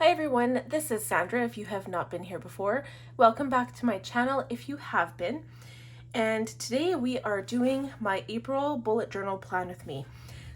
Hi everyone, this is Sandra if you have not been here before. Welcome back to my channel if you have been. And today we are doing my April bullet journal plan with me.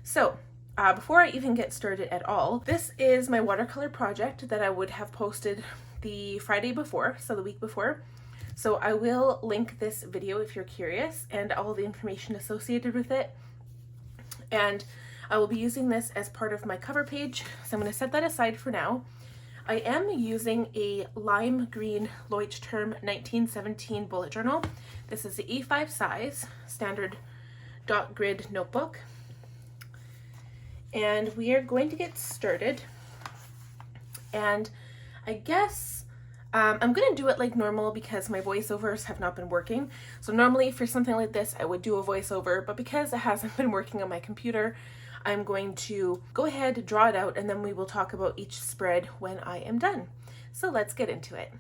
So before I even get started at all, this is my watercolor project that I would have posted the Friday before, so the week before. So I will link this video if you're curious and all the information associated with it. And I will be using this as part of my cover page, so I'm going to set that aside for now. I am using a lime green Leuchtturm 1917 bullet journal. This is the A5 size, standard dot grid notebook. And we are going to get started. And I guess I'm going to do it like normal because my voiceovers have not been working. So normally for something like this, I would do a voiceover, but because it hasn't been working on my computer, I'm going to go ahead, draw it out, and then we will talk about each spread when I am done. So let's get into it.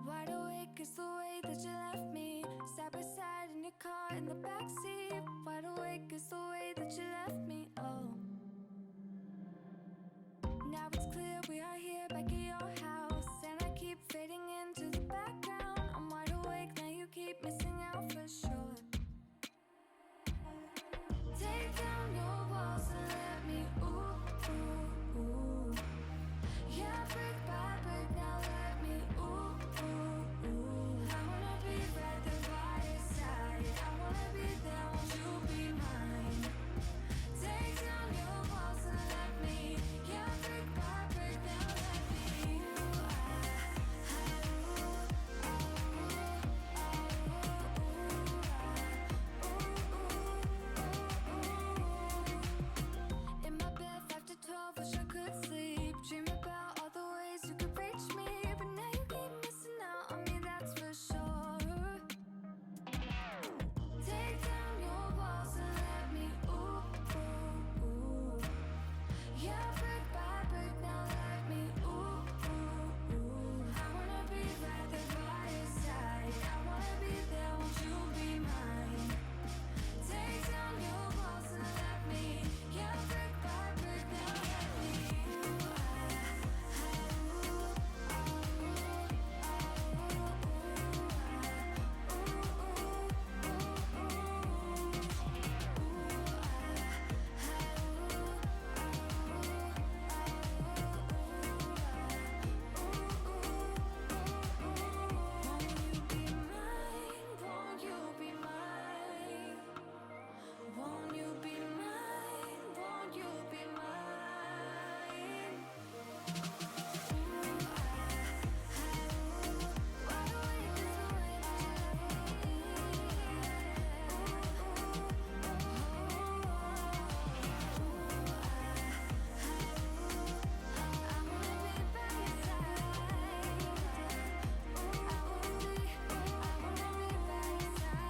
Wide awake is the way that you left me, side by side in your car in the backseat. Wide awake is the way that you left me, oh. Now it's clear we are here back at your house, and I keep fading into the background. I'm wide awake, now you keep missing out for sure. Take down your walls and let me, ooh, ooh, ooh. Yeah, brick by brick, now let me, ooh, ooh, ooh. I wanna be right there by your side, I wanna be there, won't you be mine? Take down your walls and let me, yeah, brick by brick, now let me, in my bed 5 to 12, wish I could sleep. Dream about all the ways you could reach me, but now you keep missing out on me, that's for sure. Take down your walls and let me, ooh, ooh, ooh. Yeah, brick by brick, now let me, ooh, ooh, ooh. I wanna be right there by your side, I wanna be there, won't you be mine? Take down your walls and let me, yeah, brick by brick, now let me, won't you be mine? Won't you be mine? Won't you be mine? Wide awake is the way that you left me. I wanna be by your side. I wanna be by your side.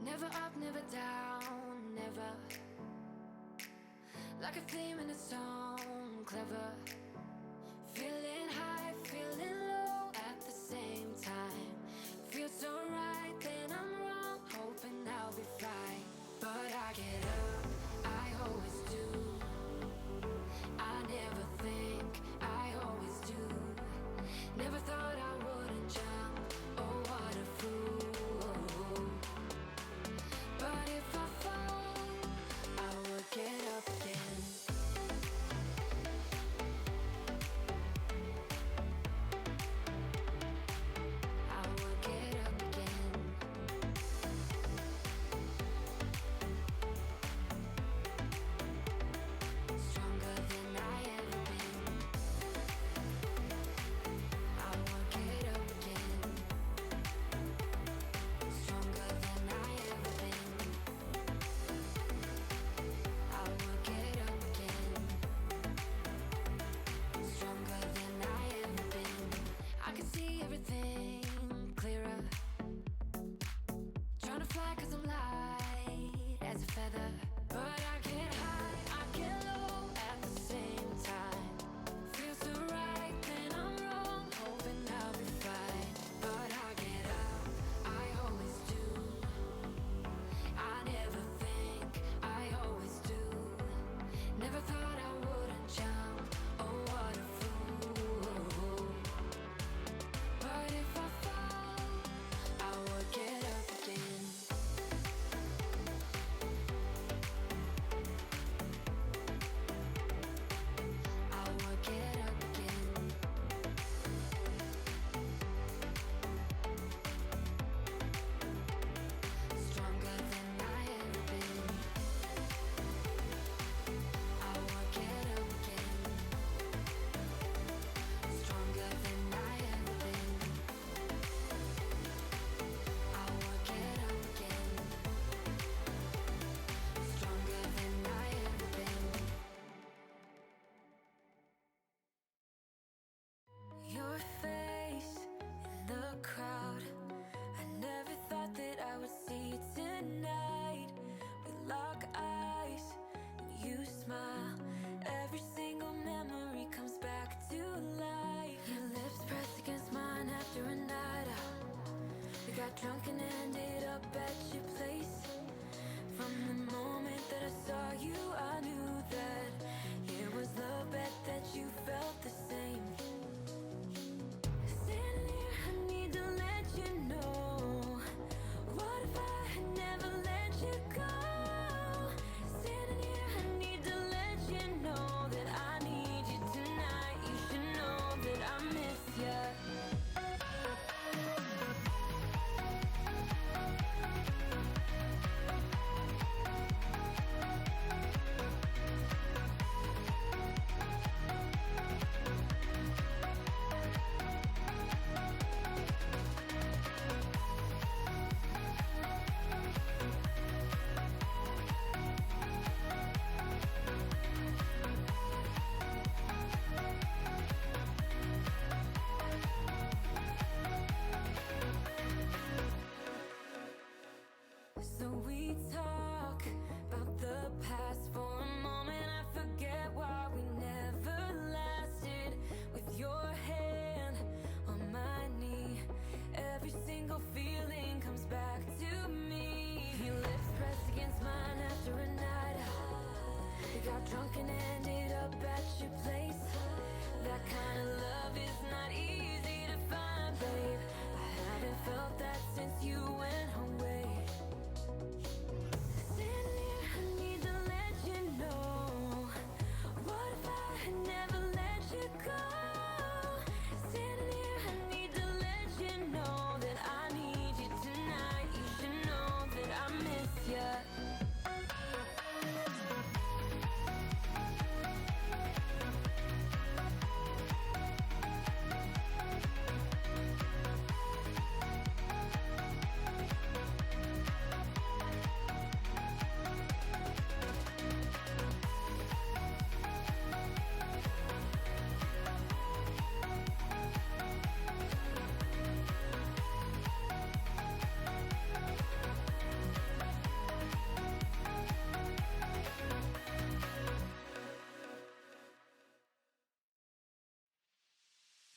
Never up, never down, never. Like a theme in a song, clever. Feeling high, feeling low at the same time. Feels so right, then I'm wrong, hoping I'll be fine. But I get up, I always do. I never think, I always do. Never thought I wouldn't jump, oh what a fool. But if I fall, I would get up again. we talk about the past for a moment, I forget why we never lasted. With your hand on my knee, every single feeling comes back to me. Your lips pressed against mine after a night out. We got drunk and ended up at your place. That kind of love is not easy to find, babe. I haven't felt that since you went away. Standing here, I need to let you know. What if I had never let you go? Standing here, I need to let you know that I need you tonight. You should know that I miss you.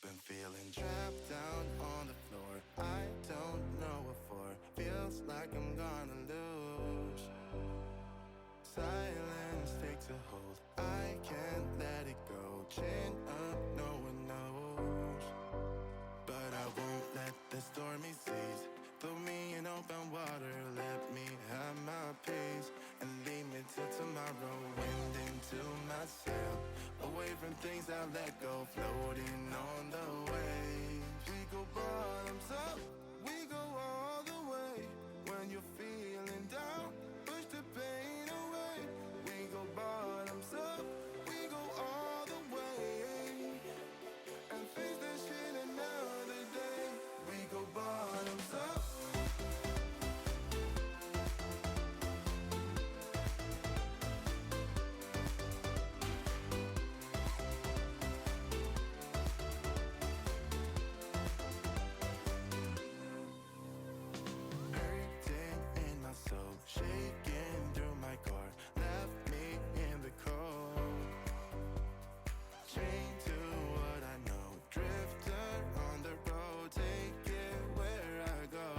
Been feeling trapped down on the floor. I don't know what for. Feels like I'm gonna lose. Silence takes a hold. I can't let it go. Chain up, no one knows. But I won't let the stormy seas throw me in open water. Let me have my peace and leave me till tomorrow. Wind into my sail, away from things I let go, floating on the waves. We go bottoms up, we go all the way. When you're feeling down, push the pain away. We go bottoms up, we go all the way. And face that shit another day. We go bottoms up. So shaking through my car, left me in the cold. Chained to what I know, drifter on the road, take it where I go.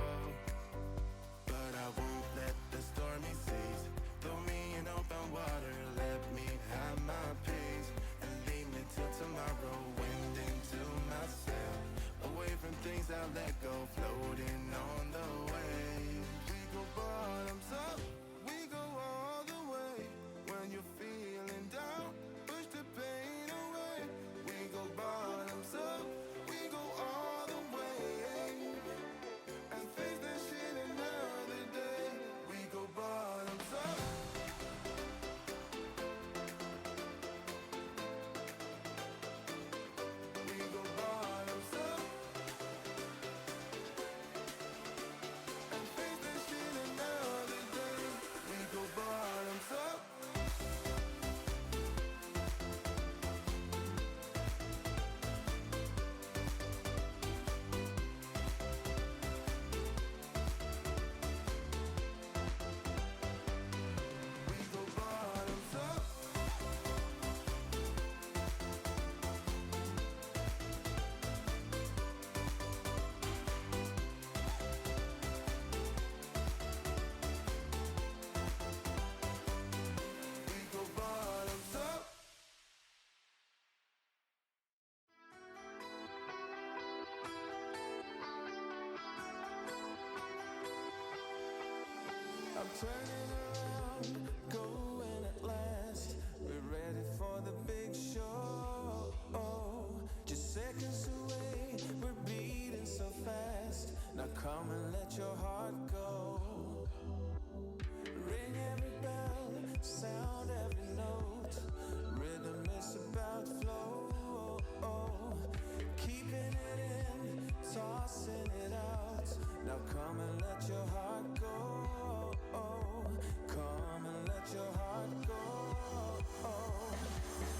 But I won't let the stormy seas throw me in open water. Let me have my peace and leave me till tomorrow. Wind into my sail, away from things I let go, floating on the waves. Go bottoms up, we go all the way. When you're feeling down, push the pain away. We go bottoms up, we go all the way. And face that shit another day. We go bottoms up. We go bottoms up. Bottoms up. We go bottoms up. I'm turning around, going at last. We're ready for the big show. Just seconds away, we're beating so fast. Now come and let your heart go. Ring every bell, sound every note. Rhythm is about flow. Keeping it in, tossing it out. Now come and let your heart go. Come and let your heart go.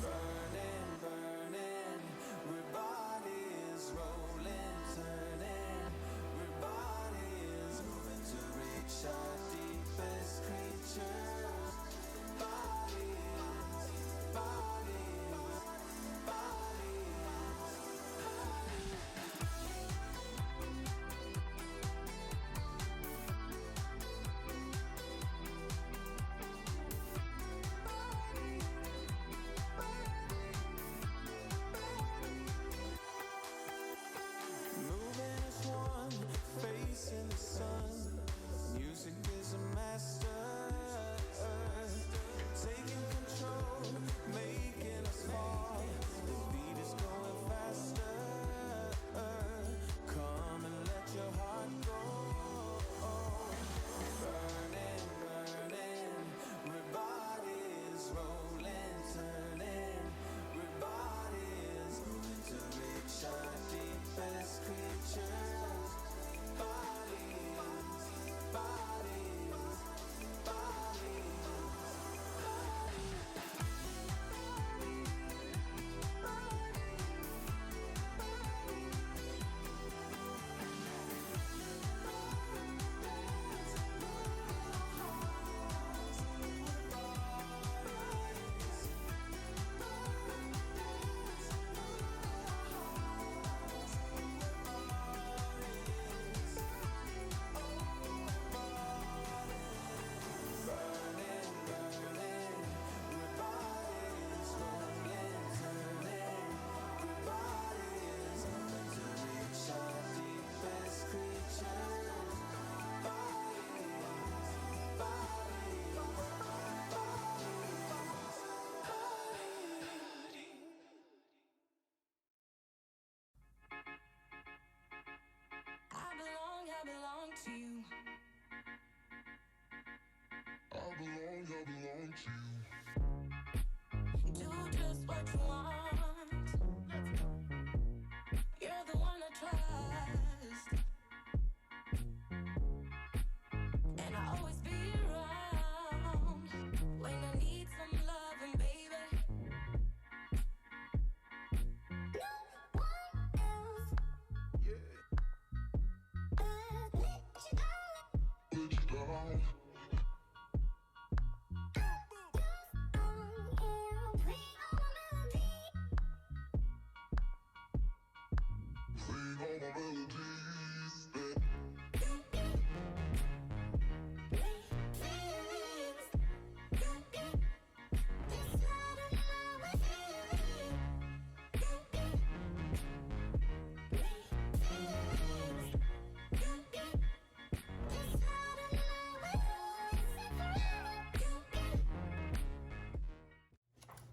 Burning, burning, our body is rolling, turning. Our body is moving to reach Do just what you want. You're the one I trust, and I'll always be around when I need some loving, baby. No one else.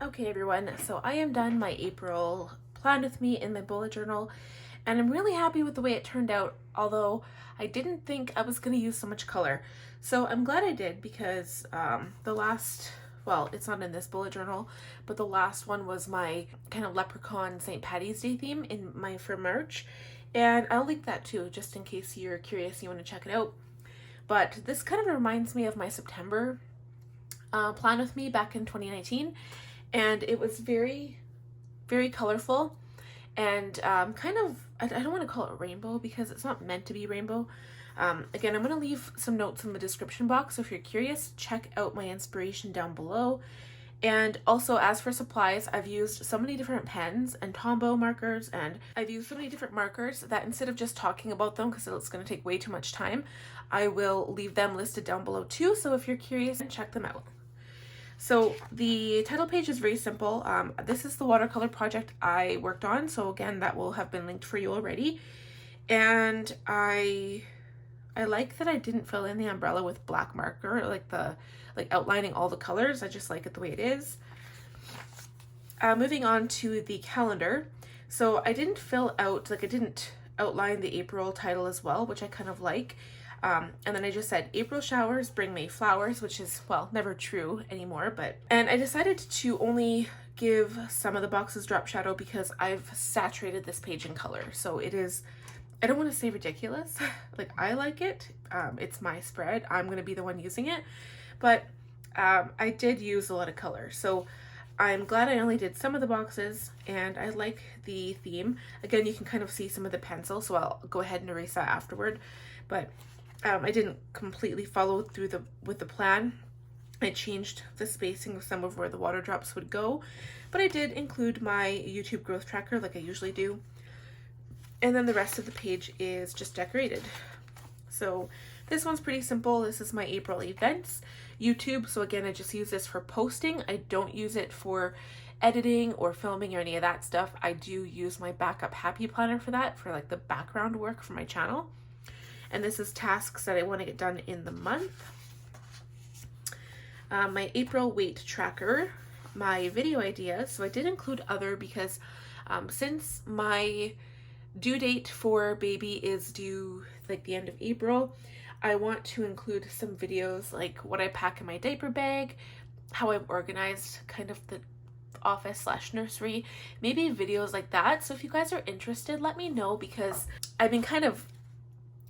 Okay everyone, so I am done my April plan with me in my bullet journal, and I'm really happy with the way it turned out, although I didn't think I was going to use so much color. So I'm glad I did, because the last, well, it's not in this bullet journal, but the last one was my kind of leprechaun St. Patty's Day theme in my for March, and I'll link that too, just in case you're curious and you want to check it out. But this kind of reminds me of my September plan with me back in 2019. And it was very, very colorful and kind of, I don't want to call it rainbow because it's not meant to be rainbow. Again, I'm going to leave some notes in the description box, so if you're curious, check out my inspiration down below. And also, as for supplies, I've used so many different pens and Tombow markers, and I've used so many different markers that instead of just talking about them, because it's going to take way too much time, I will leave them listed down below too, so if you're curious, check them out. So the title page is very simple. This is the watercolor project I worked on. So again, that will have been linked for you already. And I like that I didn't fill in the umbrella with black marker, like outlining all the colors. I just like it the way it is. Moving on to the calendar. So I didn't fill out, I didn't outline the April title as well, which I kind of like. And then I just said April showers bring May flowers, which is, well, never true anymore, and I decided to only give some of the boxes drop shadow because I've saturated this page in color. So it is, I don't want to say ridiculous, like I like it, it's my spread, I'm going to be the one using it, but I did use a lot of color. So I'm glad I only did some of the boxes, and I like the theme. Again, you can kind of see some of the pencil, so I'll go ahead and erase that afterward, but I didn't completely follow through with the plan. I changed the spacing of some of where the water drops would go, but I did include my YouTube growth tracker like I usually do. And then the rest of the page is just decorated. So this one's pretty simple. This is my April events YouTube. So again, I just use this for posting. I don't use it for editing or filming or any of that stuff. I do use my backup happy planner for that, for like the background work for my channel. And this is tasks that I want to get done in the month. My April weight tracker, my video ideas. So I did include other because since my due date for baby is due like the end of April, I want to include some videos like what I pack in my diaper bag, how I've organized kind of the office / nursery, maybe videos like that. So if you guys are interested, let me know, because I've been kind of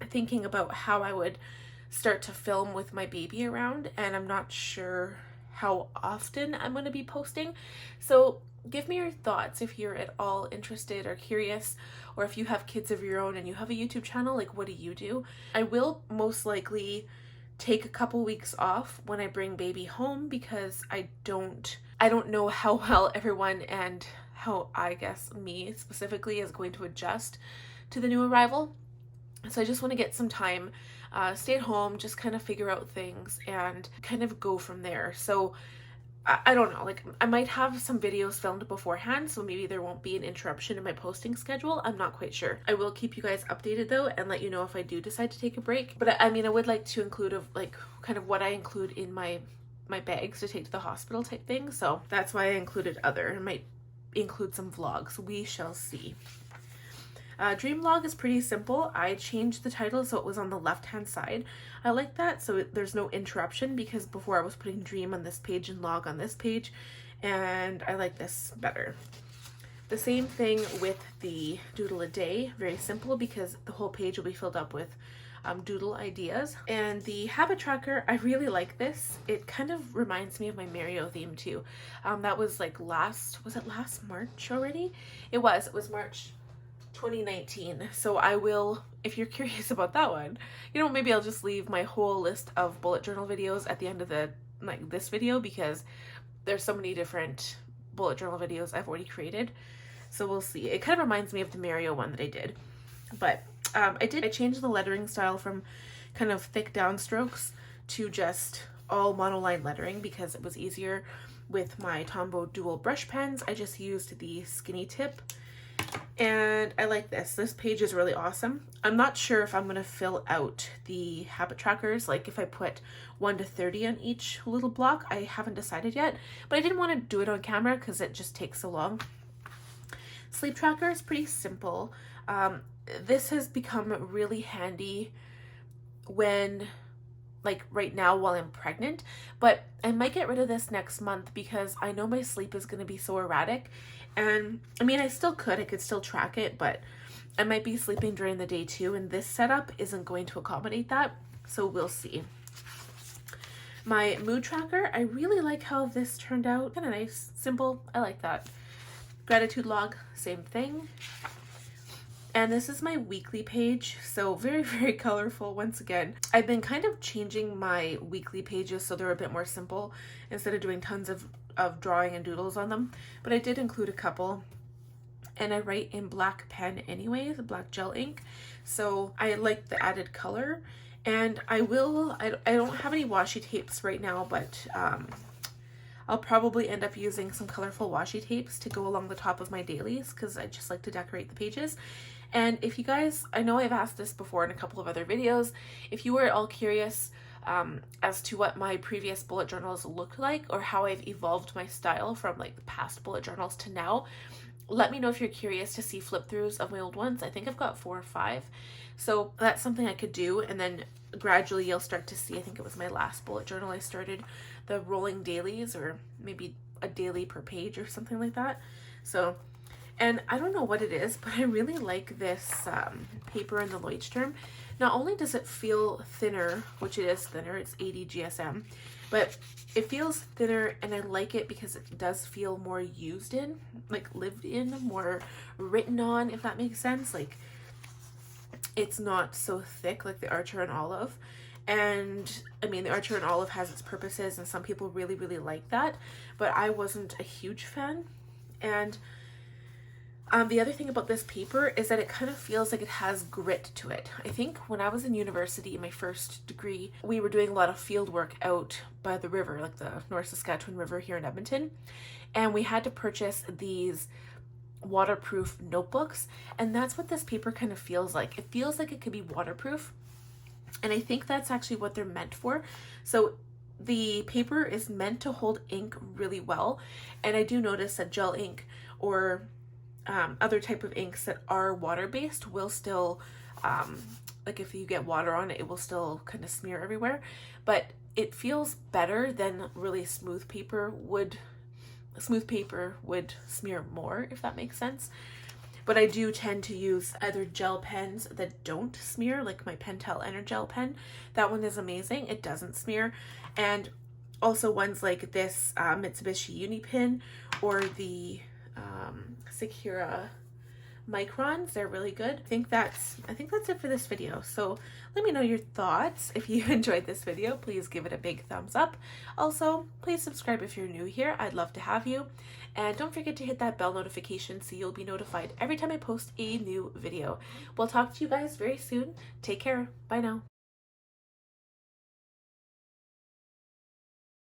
thinking about how I would start to film with my baby around, and I'm not sure how often I'm going to be posting. So give me your thoughts if you're at all interested or curious, or if you have kids of your own and you have a YouTube channel, like what do you do? I will most likely take a couple weeks off when I bring baby home, because I don't know how well everyone, and how I guess me specifically, is going to adjust to the new arrival. So I just want to get some time, stay at home, just kind of figure out things and kind of go from there. So I don't know, like I might have some videos filmed beforehand, so maybe there won't be an interruption in my posting schedule. I'm not quite sure. I will keep you guys updated though, and let you know if I do decide to take a break. But I mean, I would like to include like kind of what I include in my bags to take to the hospital type thing. So that's why I included other. I might include some vlogs. We shall see. Dream log is pretty simple. I changed the title so it was on the left hand side. I like that so there's no interruption, because before I was putting dream on this page and log on this page, and I like this better. The same thing with the doodle a day, very simple because the whole page will be filled up with doodle ideas. And the habit tracker, I really like this. It kind of reminds me of my Mario theme too. That was like was it last March already? It was March 2019. So I will, if you're curious about that one, you know, maybe I'll just leave my whole list of bullet journal videos at the end of the this video, because there's so many different bullet journal videos I've already created. So we'll see. It kind of reminds me of the Mario one that I did. But I changed the lettering style from kind of thick downstrokes to just all monoline lettering because it was easier with my Tombow Dual Brush Pens. I just used the skinny tip, and I like this. This page is really awesome. I'm not sure if I'm going to fill out the habit trackers, like if I put 1 to 30 on each little block. I haven't decided yet, but I didn't want to do it on camera because it just takes so long. Sleep tracker is pretty simple. This has become really handy when, like right now while I'm pregnant, but I might get rid of this next month because I know my sleep is going to be so erratic. And I mean, I could still track it, but I might be sleeping during the day too, and this setup isn't going to accommodate that, so we'll see. My mood tracker, I really like how this turned out. Kind of nice, simple, I like that. Gratitude log, same thing. And this is my weekly page, so very, very colorful once again. I've been kind of changing my weekly pages so they're a bit more simple instead of doing tons of drawing and doodles on them. But I did include a couple, and I write in black pen anyways, black gel ink. So I like the added color, and I don't have any washi tapes right now, but I'll probably end up using some colorful washi tapes to go along the top of my dailies because I just like to decorate the pages. And if you guys, I know I've asked this before in a couple of other videos, if you were at all curious as to what my previous bullet journals looked like or how I've evolved my style from like the past bullet journals to now, let me know if you're curious to see flip throughs of my old ones. I think I've got 4 or 5. So that's something I could do, and then gradually you'll start to see, I think it was my last bullet journal, I started the rolling dailies, or maybe a daily per page or something like that. So, and I don't know what it is, but I really like this paper in the Leuchtturm. Not only does it feel thinner, which it is thinner, it's 80 GSM, but it feels thinner, and I like it because it does feel more used in, like lived in, more written on, if that makes sense. Like, it's not so thick like the Archer and Olive. And I mean, the Archer and Olive has its purposes, and some people really, really like that, but I wasn't a huge fan. And the other thing about this paper is that it kind of feels like it has grit to it. I think when I was in university, in my first degree, we were doing a lot of field work out by the river, like the North Saskatchewan River here in Edmonton, and we had to purchase these waterproof notebooks, and that's what this paper kind of feels like. It feels like it could be waterproof, and I think that's actually what they're meant for. So the paper is meant to hold ink really well, and I do notice that gel ink or other type of inks that are water-based will still, like if you get water on it, it will still kind of smear everywhere, but it feels better than really smooth paper would. Smooth paper would smear more, if that makes sense. But I do tend to use either gel pens that don't smear, like my Pentel Energel pen. That one is amazing. It doesn't smear. And also ones like this Mitsubishi Uni Pen or the Sakura Microns, they're really good. I think that's it for this video. So let me know your thoughts. If you enjoyed this video, please give it a big thumbs up. Also, please subscribe if you're new here. I'd love to have you. And don't forget to hit that bell notification so you'll be notified every time I post a new video. We'll talk to you guys very soon. Take care. Bye now.